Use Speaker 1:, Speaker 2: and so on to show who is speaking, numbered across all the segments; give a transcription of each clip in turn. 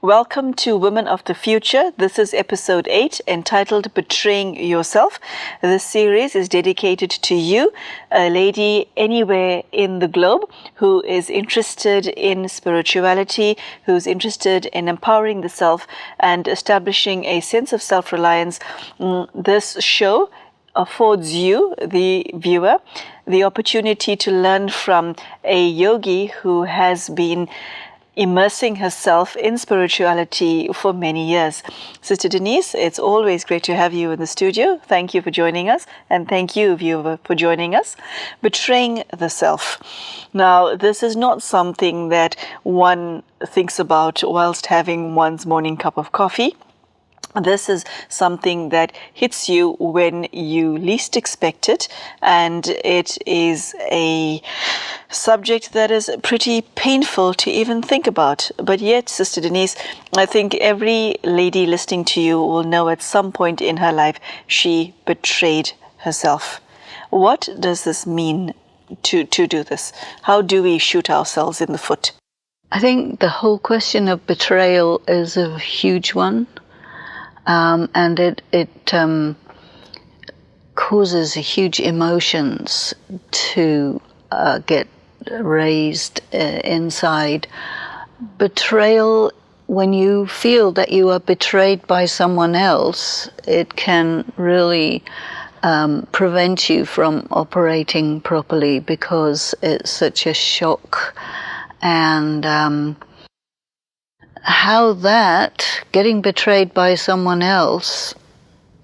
Speaker 1: Welcome to Women of the Future. This is episode 8 entitled Betraying Yourself. This series is dedicated to you, a lady anywhere in the globe who is interested in spirituality, who's interested in empowering the self and establishing a sense of self-reliance. This show affords you, the viewer, the opportunity to learn from a yogi who has been immersing herself in spirituality for many years. Sister Denise, it's always great to have you in the studio. Thank you for joining us, and thank you, viewer, for joining us. Betraying the self. Now, this is not something that one thinks about whilst having one's morning cup of coffee. This is something that hits you when you least expect it, and it is a subject that is pretty painful to even think about. But yet, Sister Denise, I think every lady listening to you will know at some point in her life she betrayed herself. What does this mean to do this? How do we shoot ourselves in the foot?
Speaker 2: I think the whole question of betrayal is a huge one. And it causes huge emotions to get raised inside. Betrayal, when you feel that you are betrayed by someone else, it can really prevent you from operating properly because it's such a shock. And how that, getting betrayed by someone else,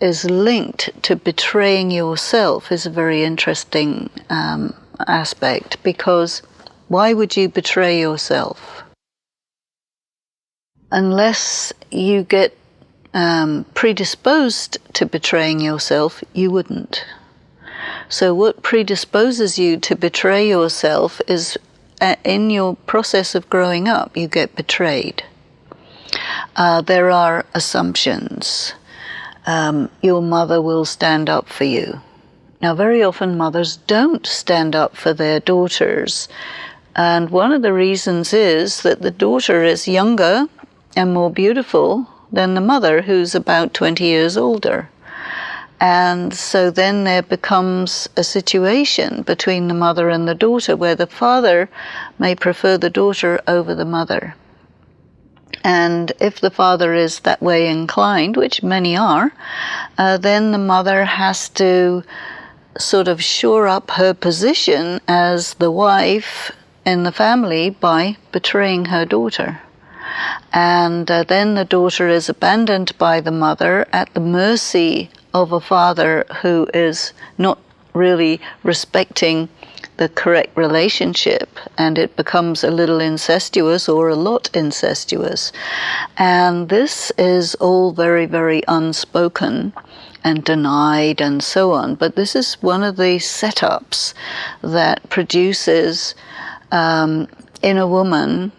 Speaker 2: is linked to betraying yourself is a very interesting aspect, because why would you betray yourself? Unless you get predisposed to betraying yourself, you wouldn't. So what predisposes you to betray yourself is in your process of growing up, you get betrayed. There are assumptions. Your mother will stand up for you. Now, very often mothers don't stand up for their daughters. And one of the reasons is that the daughter is younger and more beautiful than the mother, who's about 20 years older. And so then there becomes a situation between the mother and the daughter where the father may prefer the daughter over the mother. And if the father is that way inclined, which many are, then the mother has to sort of shore up her position as the wife in the family by betraying her daughter. And then the daughter is abandoned by the mother at the mercy of a father who is not really respecting the correct relationship, and it becomes a little incestuous or a lot incestuous. And this is all very, very unspoken and denied and so on. But this is one of the setups that produces in a woman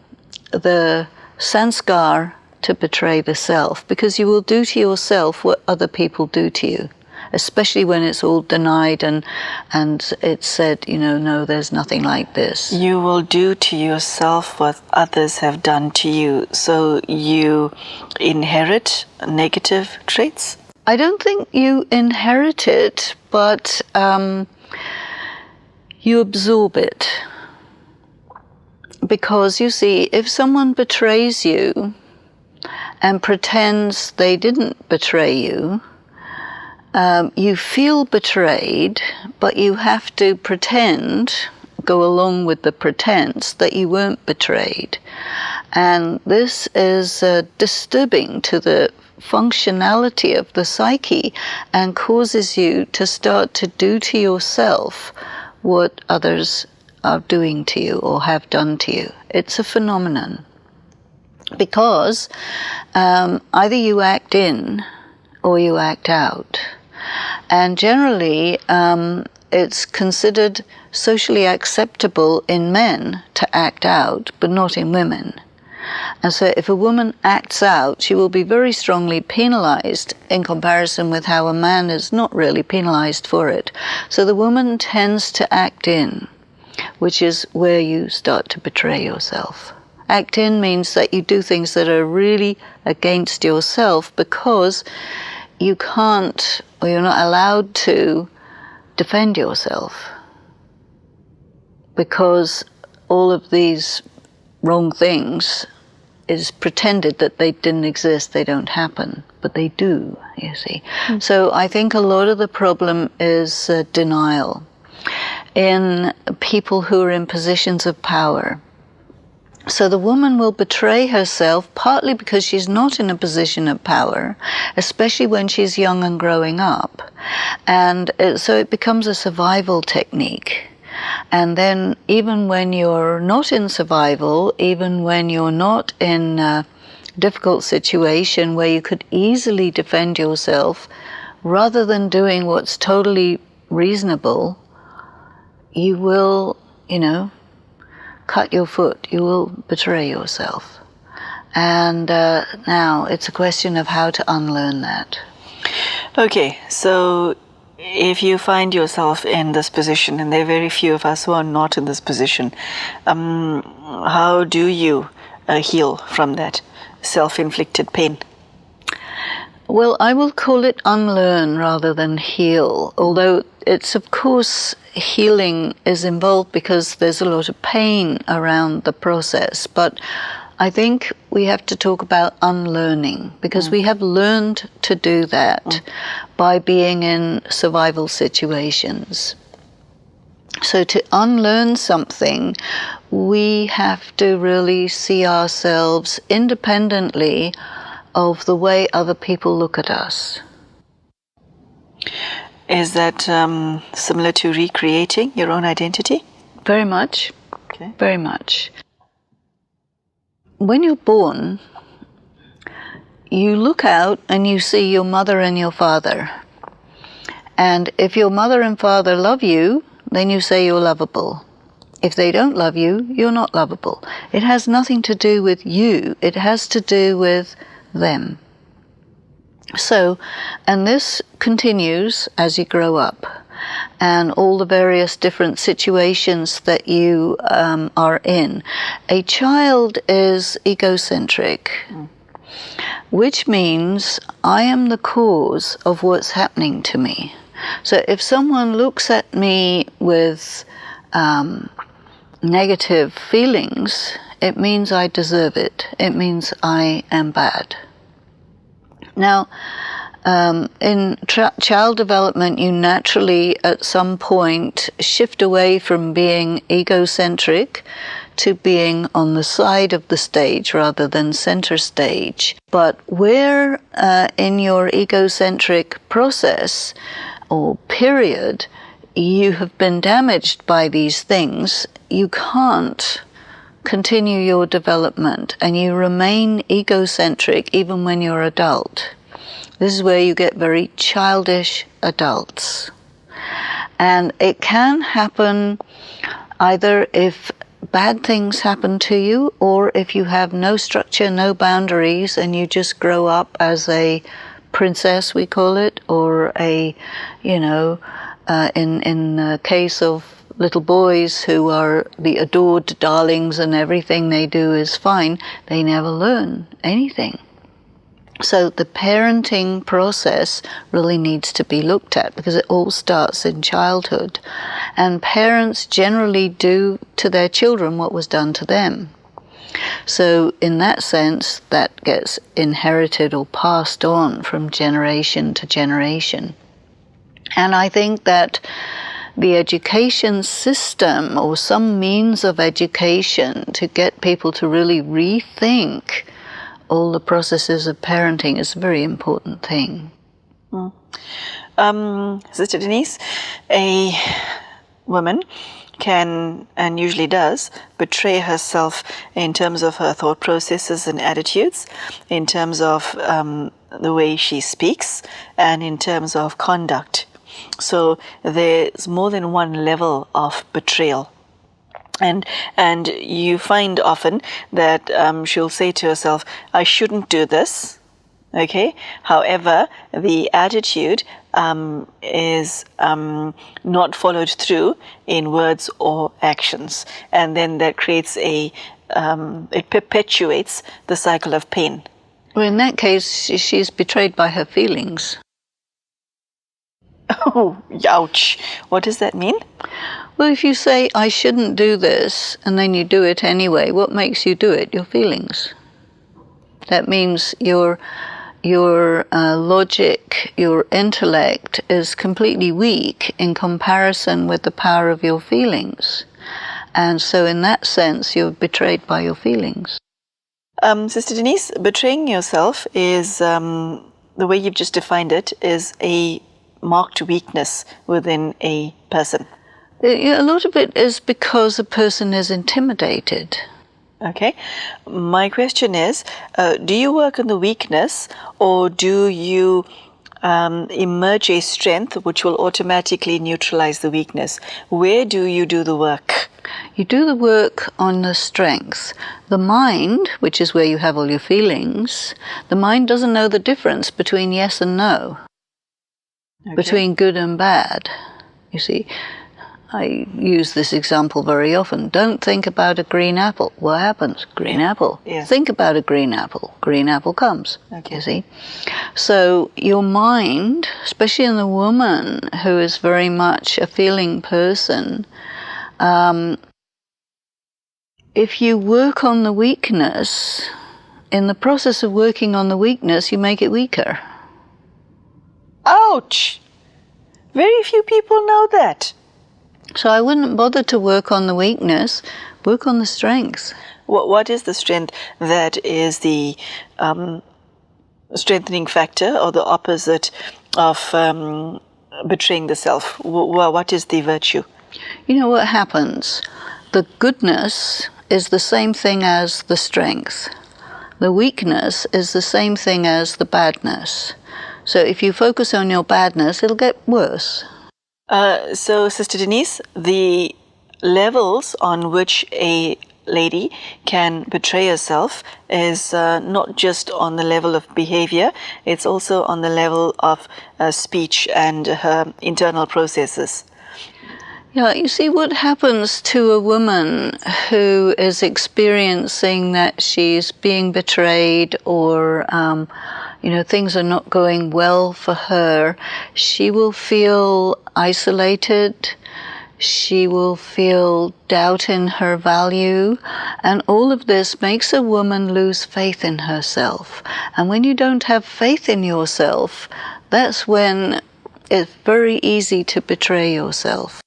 Speaker 2: the sanskar to betray the self, because you will do to yourself what other people do to you, especially when it's all denied and it's said, no, there's nothing like this.
Speaker 1: You will do to yourself what others have done to you. So you inherit negative traits?
Speaker 2: I don't think you inherit it, but you absorb it. Because you see, if someone betrays you and pretends they didn't betray you, you feel betrayed, but you have to pretend, go along with the pretense that you weren't betrayed. And this is disturbing to the functionality of the psyche and causes you to start to do to yourself what others are doing to you or have done to you. It's a phenomenon. Because either you act in or you act out. And generally, it's considered socially acceptable in men to act out, but not in women. And so if a woman acts out, she will be very strongly penalized in comparison with how a man is not really penalized for it. So the woman tends to act in, which is where you start to betray yourself. Act in means that you do things that are really against yourself because you can't, or you're not allowed to, defend yourself. Because all of these wrong things is pretended that they didn't exist, they don't happen, but they do, you see. So I think a lot of the problem is denial in people who are in positions of power. So the woman will betray herself partly because she's not in a position of power, especially when she's young and growing up. And so it becomes a survival technique. And then even when you're not in survival, even when you're not in a difficult situation where you could easily defend yourself, rather than doing what's totally reasonable, you will, cut your foot, you will betray yourself. And now it's a question of how to unlearn that.
Speaker 1: Okay, so if you find yourself in this position, and there are very few of us who are not in this position, how do you heal from that self-inflicted pain?
Speaker 2: Well, I will call it unlearn rather than heal, although it's, of course, healing is involved because there's a lot of pain around the process. But I think we have to talk about unlearning, because we have learned to do that by being in survival situations. So to unlearn something, we have to really see ourselves independently of the way other people look at us.
Speaker 1: Is that similar to recreating your own identity?
Speaker 2: Very much.
Speaker 1: Okay.
Speaker 2: Very much. When you're born, you look out and you see your mother and your father. And if your mother and father love you, then you say you're lovable. If they don't love you, you're not lovable. It has nothing to do with you. It has to do with them. So, and this continues as you grow up, and all the various different situations that you are in. A child is egocentric, which means I am the cause of what's happening to me. So if someone looks at me with negative feelings, it means I deserve it. It means I am bad. Now, in child development, you naturally, at some point, shift away from being egocentric to being on the side of the stage rather than center stage. But where in your egocentric process or period you have been damaged by these things, you can't continue your development, and you remain egocentric even when you're adult. This is where you get very childish adults. And it can happen either if bad things happen to you, or if you have no structure, no boundaries, and you just grow up as a princess, we call it, or a, in the case of little boys who are the adored darlings and everything they do is fine, they never learn anything. So the parenting process really needs to be looked at, because it all starts in childhood. And parents generally do to their children what was done to them. So in that sense, that gets inherited or passed on from generation to generation. And I think that the education system, or some means of education to get people to really rethink all the processes of parenting, is a very important thing.
Speaker 1: Sister Denise, a woman can, and usually does, betray herself in terms of her thought processes and attitudes, in terms of the way she speaks, and in terms of conduct. So there's more than one level of betrayal. And you find often that she'll say to herself, I shouldn't do this, okay? However, the attitude is not followed through in words or actions. And then that creates a it perpetuates the cycle of pain.
Speaker 2: Well, in that case, she's betrayed by her feelings.
Speaker 1: Oh, ouch. What does that mean?
Speaker 2: Well, if you say, I shouldn't do this, and then you do it anyway, what makes you do it? Your feelings. That means your logic, your intellect is completely weak in comparison with the power of your feelings. And so in that sense, you're betrayed by your feelings.
Speaker 1: Sister Denise, betraying yourself is, the way you've just defined it, is a marked weakness within a person.
Speaker 2: A lot of it is because a person is intimidated.
Speaker 1: Okay. My question is, do you work on the weakness, or do you emerge a strength which will automatically neutralize the weakness? Where do you do the work?
Speaker 2: You do the work on the strength. The mind, which is where you have all your feelings, the mind doesn't know the difference between yes and no, between good and bad. You see, I use this example very often. Don't think about a green apple. What happens? Green apple.
Speaker 1: Yeah.
Speaker 2: Think about a green apple. Green apple comes.
Speaker 1: Okay.
Speaker 2: You see? So your mind, especially in the woman who is very much a feeling person, if you work on the weakness, in the process of working on the weakness, you make it weaker.
Speaker 1: Ouch! Very few people know that.
Speaker 2: So I wouldn't bother to work on the weakness, work on the strength.
Speaker 1: What is the strength that is the strengthening factor, or the opposite of betraying the self? What is the virtue?
Speaker 2: You know what happens? The goodness is the same thing as the strength. The weakness is the same thing as the badness. So if you focus on your badness, it'll get worse.
Speaker 1: So, Sister Denise, the levels on which a lady can betray herself is not just on the level of behavior, it's also on the level of speech and her internal processes.
Speaker 2: Yeah, you see, what happens to a woman who is experiencing that she's being betrayed, or things are not going well for her, she will feel isolated, she will feel doubt in her value, and all of this makes a woman lose faith in herself. And when you don't have faith in yourself, that's when it's very easy to betray yourself.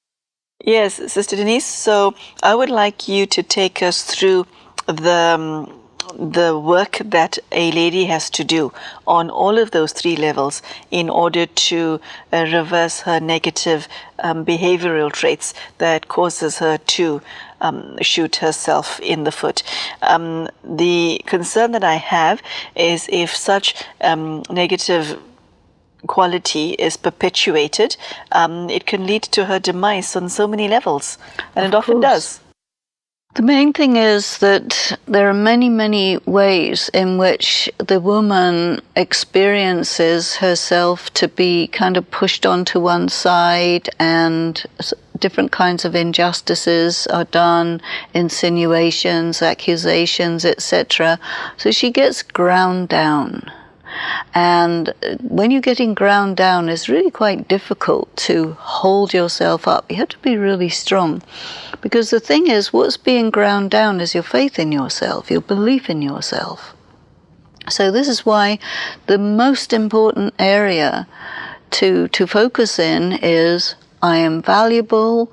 Speaker 1: Yes, Sister Denise, so I would like you to take us through the work that a lady has to do on all of those three levels in order to reverse her negative behavioral traits that causes her to shoot herself in the foot. The concern that I have is if such negative quality is perpetuated, it can lead to her demise on so many levels, and it often does.
Speaker 2: The main thing is that there are many, many ways in which the woman experiences herself to be kind of pushed onto one side, and different kinds of injustices are done, insinuations, accusations, etc. So she gets ground down. And when you're getting ground down, it's really quite difficult to hold yourself up. You have to be really strong, because the thing is, what's being ground down is your faith in yourself, your belief in yourself. So this is why the most important area to focus in is, I am valuable,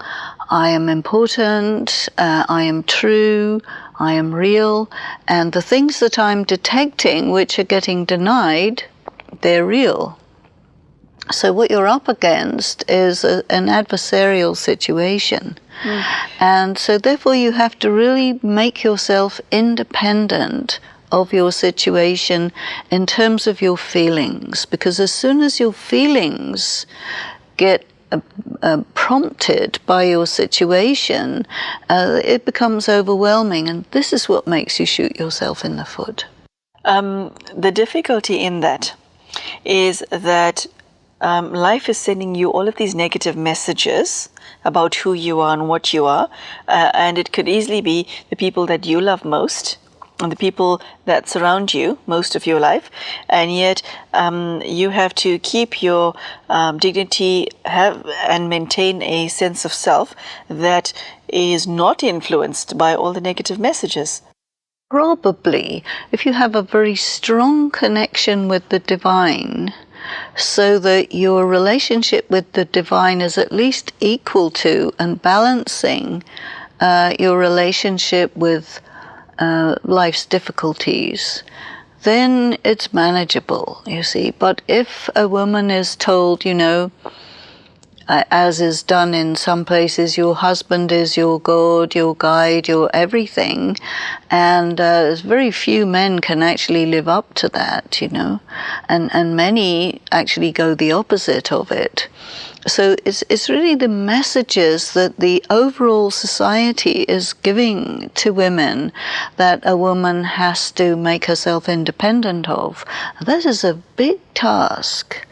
Speaker 2: I am important, I am true, I am real, and the things that I'm detecting which are getting denied, they're real. So what you're up against is an adversarial situation. And so therefore you have to really make yourself independent of your situation in terms of your feelings, because as soon as your feelings get prompted by your situation, it becomes overwhelming, and this is what makes you shoot yourself in the foot.
Speaker 1: The difficulty in that is that life is sending you all of these negative messages about who you are and what you are, and it could easily be the people that you love most and the people that surround you most of your life, and yet you have to keep your dignity, and maintain a sense of self that is not influenced by all the negative messages.
Speaker 2: Probably, if you have a very strong connection with the divine, so that your relationship with the divine is at least equal to and balancing your relationship with life's difficulties, then it's manageable, you see. But if a woman is told, as is done in some places, your husband is your God, your guide, your everything, and very few men can actually live up to that, and many actually go the opposite of it. So it's really the messages that the overall society is giving to women that a woman has to make herself independent of. That is a big task.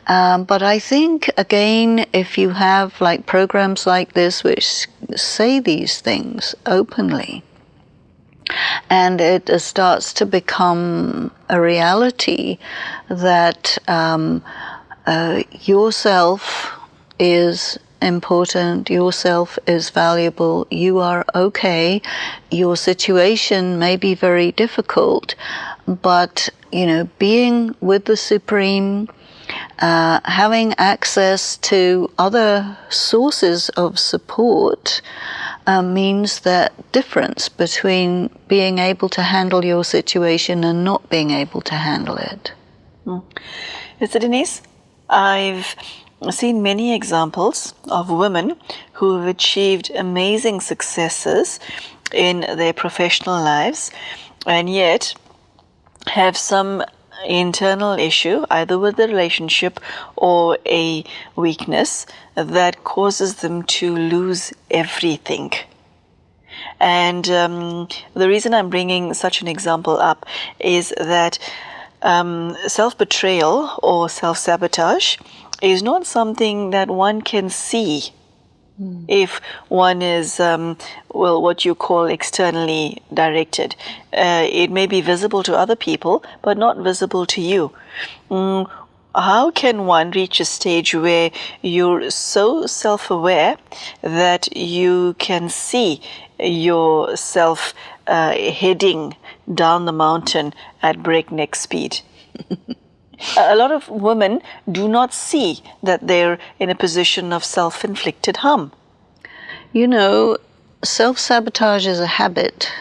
Speaker 2: But I think, again, if you have programs like this which say these things openly, and it starts to become a reality that yourself is important, yourself is valuable, you are okay, your situation may be very difficult, but, being with the Supreme, having access to other sources of support means that difference between being able to handle your situation and not being able to handle it.
Speaker 1: So Denise, I've seen many examples of women who have achieved amazing successes in their professional lives and yet have some internal issue, either with the relationship or a weakness, that causes them to lose everything. And the reason I'm bringing such an example up is that self-betrayal or self-sabotage is not something that one can see if one is, what you call externally directed. It may be visible to other people, but not visible to you. How can one reach a stage where you're so self-aware that you can see yourself heading down the mountain at breakneck speed? A lot of women do not see that they're in a position of self-inflicted harm.
Speaker 2: Self-sabotage is a habit,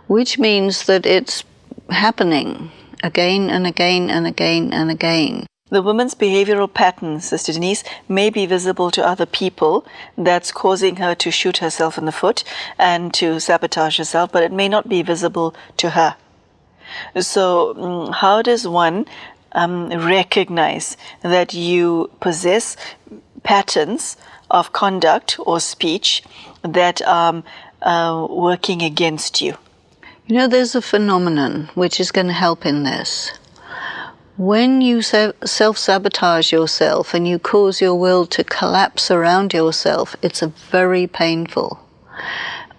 Speaker 2: which means that it's happening again and again and again and again.
Speaker 1: The woman's behavioral pattern, Sister Denise, may be visible to other people. That's causing her to shoot herself in the foot and to sabotage herself, but it may not be visible to her. So how does one recognize that you possess patterns of conduct or speech that are working against you?
Speaker 2: There's a phenomenon which is going to help in this. When you self-sabotage yourself and you cause your will to collapse around yourself, it's very painful.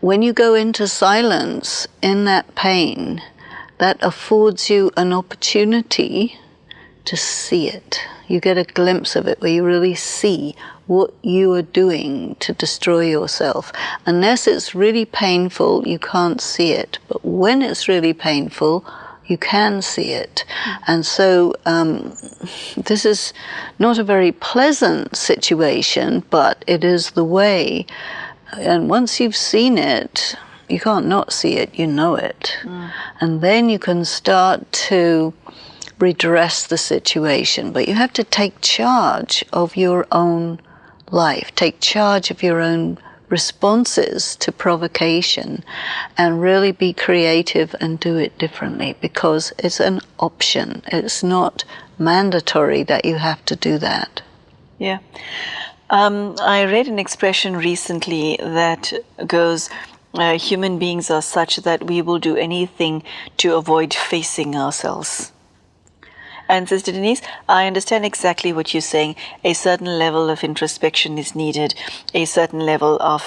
Speaker 2: When you go into silence in that pain, that affords you an opportunity to see it. You get a glimpse of it where you really see what you are doing to destroy yourself. Unless it's really painful, you can't see it. But when it's really painful, you can see it. And so this is not a very pleasant situation, but it is the way. And once you've seen it, you can't not see it, you know it. And then you can start to redress the situation. But you have to take charge of your own life, take charge of your own responses to provocation, and really be creative and do it differently, because it's an option. It's not mandatory that you have to do that.
Speaker 1: Yeah. I read an expression recently that goes, human beings are such that we will do anything to avoid facing ourselves. And Sister Denise, I understand exactly what you're saying. A certain level of introspection is needed, a certain level of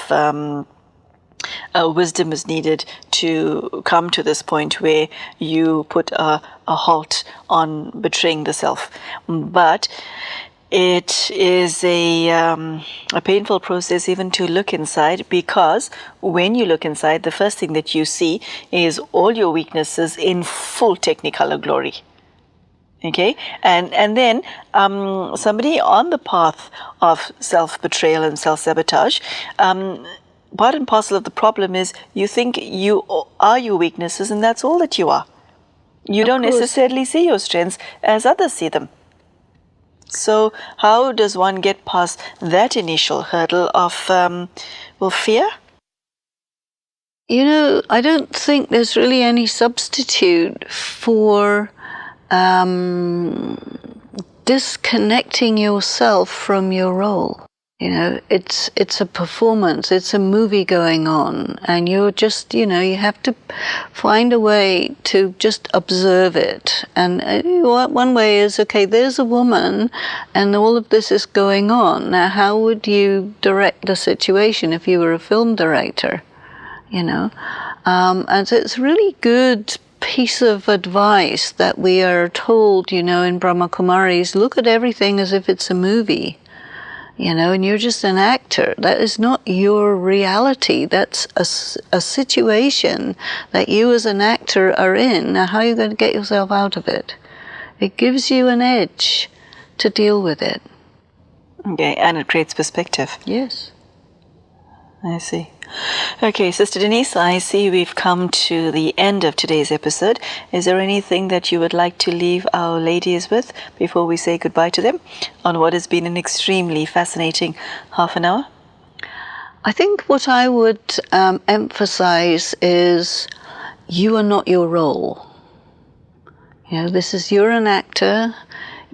Speaker 1: wisdom is needed to come to this point where you put a halt on betraying the self. But it is a painful process even to look inside, because when you look inside, the first thing that you see is all your weaknesses in full technicolor glory. Okay, and then somebody on the path of self-betrayal and self-sabotage, part and parcel of the problem is you think you are your weaknesses and that's all that you are. You don't necessarily see your strengths as others see them. So how does one get past that initial hurdle of, fear?
Speaker 2: You know, I don't think there's really any substitute for disconnecting yourself from your role. You know, it's a performance, it's a movie going on, and you're just, you have to find a way to just observe it. And one way is, okay, there's a woman and all of this is going on. Now, how would you direct the situation if you were a film director? And so it's a really good piece of advice that we are told, in Brahma Kumaris, look at everything as if it's a movie. And you're just an actor. That is not your reality. That's a situation that you as an actor are in. Now, how are you going to get yourself out of it? It gives you an edge to deal with it.
Speaker 1: Okay, and it creates perspective.
Speaker 2: Yes.
Speaker 1: I see. Okay, Sister Denise, I see we've come to the end of today's episode. Is there anything that you would like to leave our ladies with before we say goodbye to them on what has been an extremely fascinating half an hour?
Speaker 2: I think what I would emphasize is you are not your role. You're an actor.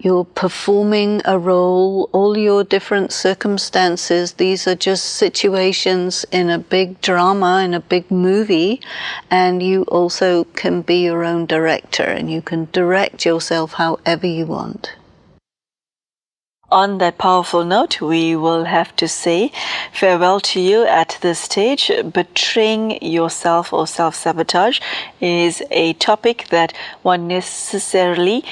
Speaker 2: You're performing a role, all your different circumstances, these are just situations in a big drama, in a big movie, and you also can be your own director and you can direct yourself however you want.
Speaker 1: On that powerful note, we will have to say farewell to you at this stage. Betraying yourself or self-sabotage is a topic that one necessarily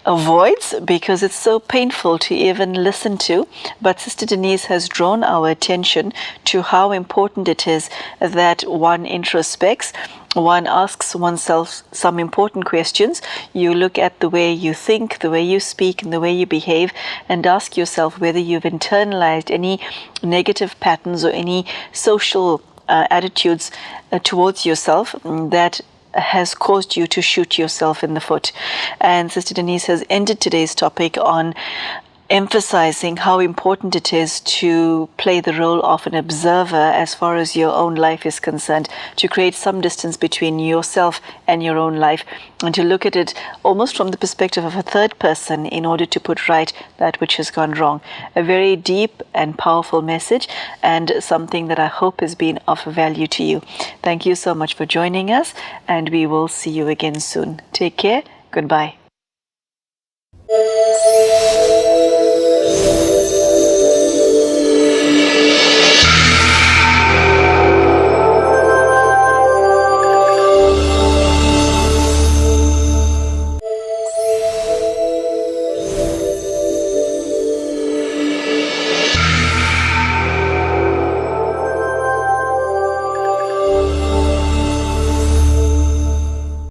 Speaker 1: avoids because it's so painful to even listen to. But Sister Denise has drawn our attention to how important it is that one introspects. One asks oneself some important questions. You look at the way you think, the way you speak, and the way you behave, and ask yourself whether you've internalized any negative patterns or any social attitudes towards yourself that has caused you to shoot yourself in the foot. And Sister Denise has ended today's topic on emphasizing how important it is to play the role of an observer as far as your own life is concerned, to create some distance between yourself and your own life, and to look at it almost from the perspective of a third person in order to put right that which has gone wrong. A very deep and powerful message, and something that I hope has been of value to you. Thank you so much for joining us, and we will see you again soon. Take care. Goodbye.